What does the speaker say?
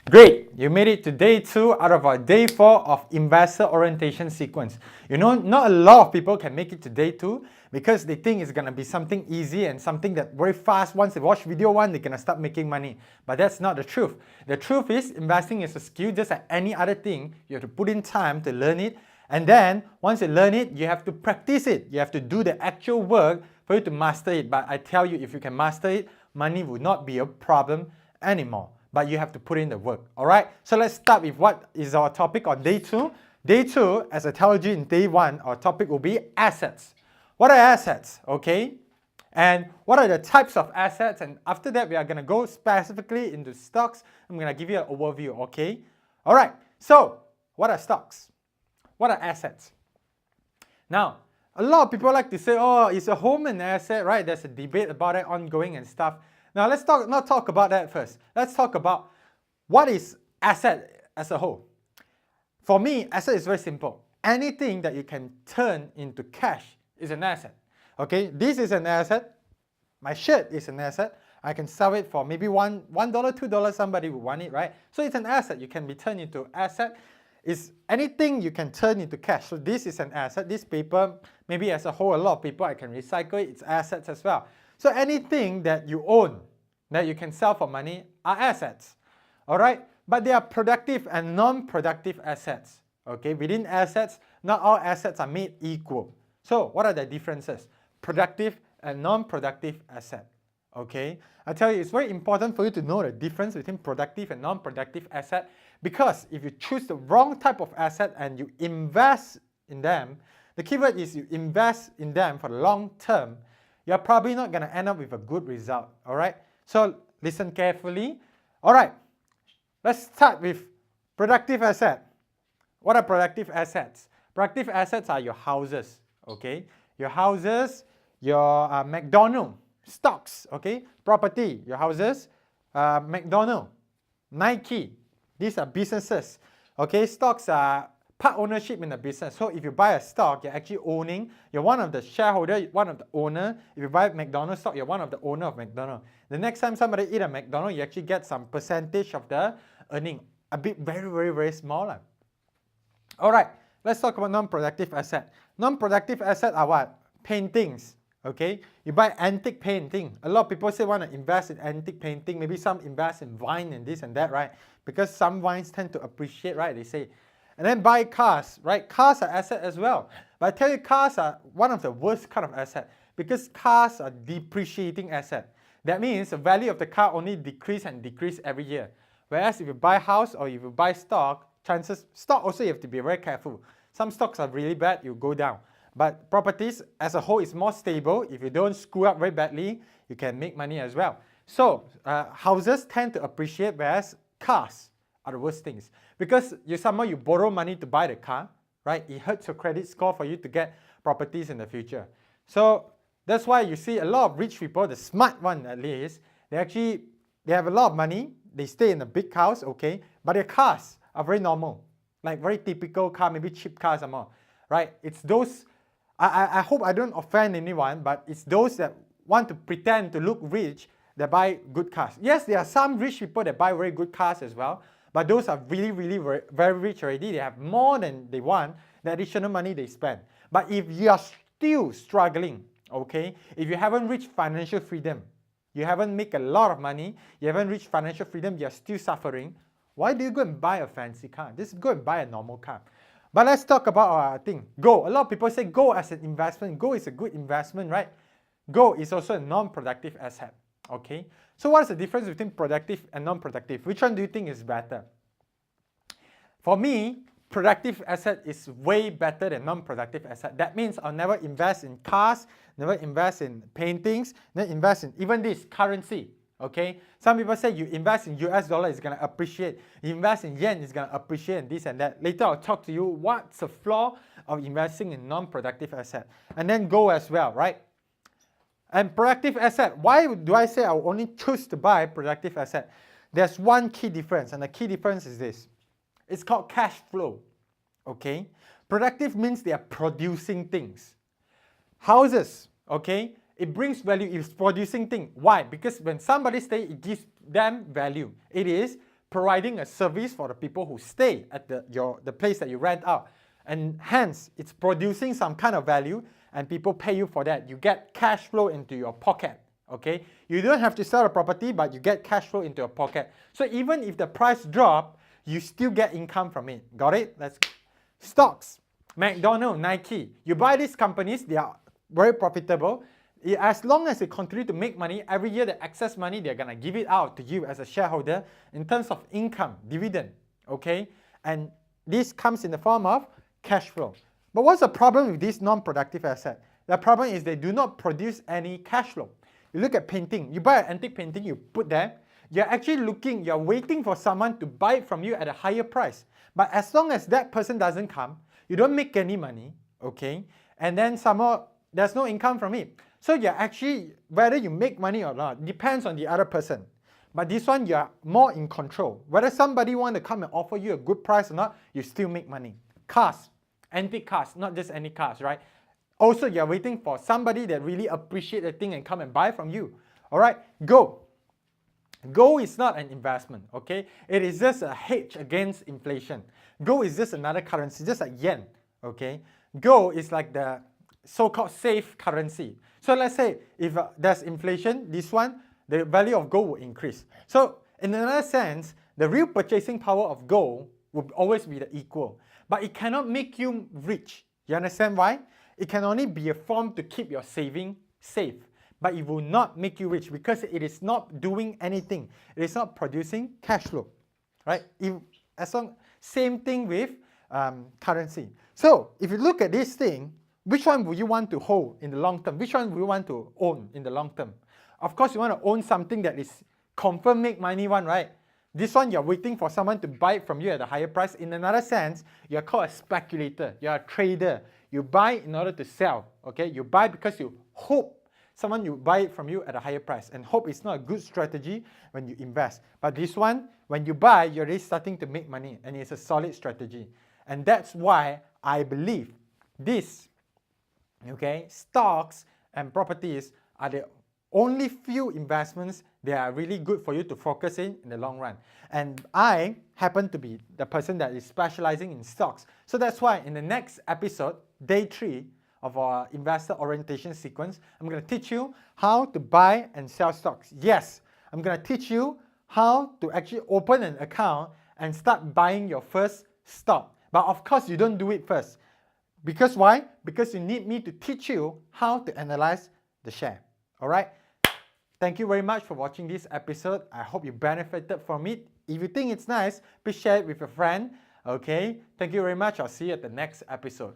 Great, you made it to day 2 out of our day 4 of investor orientation sequence. You know, not a lot of people can make it to day 2 because they think it's gonna be something easy and something that very fast. Once they watch video 1, they're gonna start making money. But that's not the truth. The truth is investing is a skill just like any other thing. You have to put in time to learn it. And then once you learn it, you have to practice it. You have to do the actual work for you to master it. But I tell you, if you can master it, money will not be a problem anymore. But you have to put in the work, all right? So let's start with what is our topic on day 2. Day 2, as I told you in day 1, our topic will be assets. What are assets, okay? And what are the types of assets? And after that, we are going to go specifically into stocks. I'm going to give you an overview, okay? All right, so what are stocks? What are assets? Now, a lot of people like to say, oh, is a home an asset, right? There's a debate about it ongoing and stuff. Now, let's not talk about that first. Let's talk about what is asset as a whole. For me, asset is very simple. Anything that you can turn into cash is an asset. Okay, this is an asset. My shirt is an asset. I can sell it for maybe $1, $2, somebody will want it, right? So it's an asset. You can be turned into asset. It's anything you can turn into cash. So this is an asset. This paper, maybe as a whole, a lot of people, I can recycle it. It's assets as well. So anything that you own, that you can sell for money, are assets. All right? But they are productive and non-productive assets. Okay? Within assets, not all assets are made equal. So what are the differences? Productive and non-productive asset. Okay? I tell you, it's very important for you to know the difference between productive and non-productive asset, because if you choose the wrong type of asset and you invest in them, the keyword is you invest in them for the long term, you're probably not going to end up with a good result. All right? So listen carefully. All right. Let's start with productive asset. What are productive assets? Productive assets are your houses. Okay? Your houses, your McDonald's, stocks. Okay? Property, your houses, McDonald's, Nike. These are businesses. Okay? Stocks are part ownership in the business. So if you buy a stock, you're actually owning, you're one of the shareholder, one of the owner. If you buy McDonald's stock, you're one of the owner of McDonald's. The next time somebody eat a McDonald's, you actually get some percentage of the earning. A bit very small. All right, let's talk about non-productive asset. Non-productive asset are what? Paintings. Okay, you buy antique painting. A lot of people say want to invest in antique painting. Maybe some invest in wine and this and that, right? Because some wines tend to appreciate, right? They say. And then buy cars, right? Cars are asset as well. But I tell you, cars are one of the worst kind of asset because cars are depreciating asset. That means the value of the car only decrease and decrease every year. Whereas if you buy house or if you buy stock, stock also you have to be very careful. Some stocks are really bad, you go down. But properties as a whole is more stable. If you don't screw up very badly, you can make money as well. So houses tend to appreciate, whereas cars are the worst things. Because somehow you borrow money to buy the car, right? It hurts your credit score for you to get properties in the future. So that's why you see a lot of rich people, the smart one at least, they have a lot of money, they stay in a big house, okay, but their cars are very normal, like very typical car, maybe cheap cars or more, right? It's those, I hope I don't offend anyone, but it's those that want to pretend to look rich that buy good cars. Yes, there are some rich people that buy very good cars as well, but those are really very rich already. They have more than they want, the additional money they spend. But if you are still struggling, okay, if you haven't reached financial freedom, you haven't made a lot of money, you haven't reached financial freedom, you're still suffering, why do you go and buy a fancy car? Just go and buy a normal car. But let's talk about our thing, gold. A lot of people say gold as an investment. Gold is a good investment, right? Gold is also a non-productive asset. Okay, so what is the difference between productive and non-productive? Which one do you think is better? For me, productive asset is way better than non-productive asset. That means I'll never invest in cars, never invest in paintings, never invest in even this currency. Okay, some people say you invest in US dollar, it's going to appreciate. You invest in yen, it's going to appreciate, and this and that. Later I'll talk to you what's the flaw of investing in non-productive asset. And then gold as well, right? And productive asset, why do I say I will only choose to buy productive asset? There's one key difference, and the key difference is this. It's called cash flow. Okay? Productive means they are producing things. Houses, okay? It brings value, it's producing things. Why? Because when somebody stays, it gives them value. It is providing a service for the people who stay at the place that you rent out. And hence, it's producing some kind of value and people pay you for that. You get cash flow into your pocket, okay? You don't have to sell a property, but you get cash flow into your pocket. So even if the price drop, you still get income from it. Got it? Let's stocks. McDonald's, Nike. You buy these companies, they are very profitable. As long as they continue to make money, every year the excess money, they're going to give it out to you as a shareholder in terms of income, dividend, okay? And this comes in the form of cash flow. But what's the problem with this non-productive asset? The problem is they do not produce any cash flow. You look at painting. You buy an antique painting, you put there. You're actually looking, you're waiting for someone to buy it from you at a higher price. But as long as that person doesn't come, you don't make any money, okay? And then somehow there's no income from it. So you're actually, whether you make money or not, depends on the other person. But this one, you're more in control. Whether somebody want to come and offer you a good price or not, you still make money. Cars, antique cars, not just any cars, right? Also, you're waiting for somebody that really appreciate the thing and come and buy from you. All right, gold. Gold is not an investment, okay? It is just a hedge against inflation. Gold is just another currency, just like yen, okay? Gold is like the so-called safe currency. So let's say if there's inflation, this one, the value of gold will increase. So in another sense, the real purchasing power of gold will always be the equal. But it cannot make you rich. You understand why? It can only be a form to keep your saving safe. But it will not make you rich because it is not doing anything. It is not producing cash flow, right? Same thing with currency. So if you look at this thing, which one will you want to hold in the long term? Which one will you want to own in the long term? Of course, you want to own something that is confirm make money one, right? This one, you're waiting for someone to buy it from you at a higher price. In another sense, you're called a speculator. You're a trader. You buy in order to sell, okay? You buy because you hope someone will buy it from you at a higher price. And hope is not a good strategy when you invest. But this one, when you buy, you're already starting to make money. And it's a solid strategy. And that's why I believe this, okay, stocks and properties are the only few investments that are really good for you to focus in the long run. And I happen to be the person that is specializing in stocks. So that's why in the next episode, day 3 of our investor orientation sequence, I'm going to teach you how to buy and sell stocks. Yes, I'm going to teach you how to actually open an account and start buying your first stock. But of course, you don't do it first. Because why? Because you need me to teach you how to analyze the share. All right? Thank you very much for watching this episode. I hope you benefited from it. If you think it's nice, please share it with a friend. Okay? Thank you very much. I'll see you at the next episode.